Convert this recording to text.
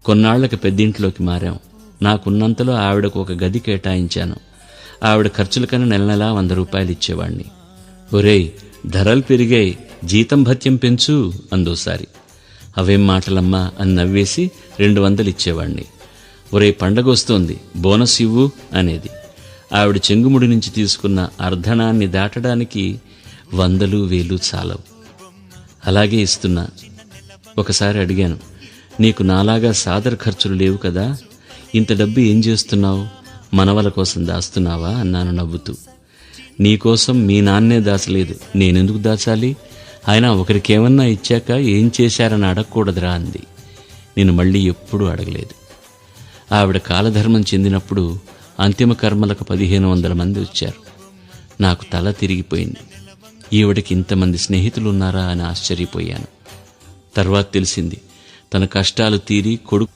కొన్నాళ్లకు పెద్దింట్లోకి మారాం. నాకున్నంతలో ఆవిడకు ఒక గది కేటాయించాను. ఆవిడ ఖర్చులకని నెల నెలా 100 రూపాయలు ఇచ్చేవాణ్ణి. ఒరేయ్, ధరలు పెరిగాయి, జీతం భత్యం పెంచు అందోసారి. అవేం మాటలమ్మా అని నవ్వేసి 200 ఇచ్చేవాణ్ణి. ఒరే, పండగొస్తోంది, బోనస్ ఇవ్వు అనేది. ఆవిడ చెంగుముడి నుంచి తీసుకున్న అర్ధణాన్ని దాటడానికి 100, 1000 చాలవు. అలాగే ఇస్తున్నా. ఒకసారి అడిగాను, నీకు నాలాగా సాదర ఖర్చులు లేవు కదా, ఇంత డబ్బు ఏం చేస్తున్నావు? మనవల కోసం దాస్తున్నావా అన్నాను నవ్వుతూ. నీకోసం మీ నాన్నే దాచలేదు, నేనెందుకు దాచాలి? ఆయన ఒకరికేమన్నా ఇచ్చాక ఏం చేశారని అడగకూడదురా అంది. నేను మళ్ళీ ఎప్పుడూ అడగలేదు. ఆవిడ కాలధర్మం చెందినప్పుడు అంతిమ కర్మలకు 1500 మంది వచ్చారు. నాకు తల తిరిగిపోయింది. ఈవిడకి ఇంతమంది స్నేహితులున్నారా అని ఆశ్చర్యపోయాను. తర్వాత తెలిసింది, తన కష్టాలు తీరి కొడుకు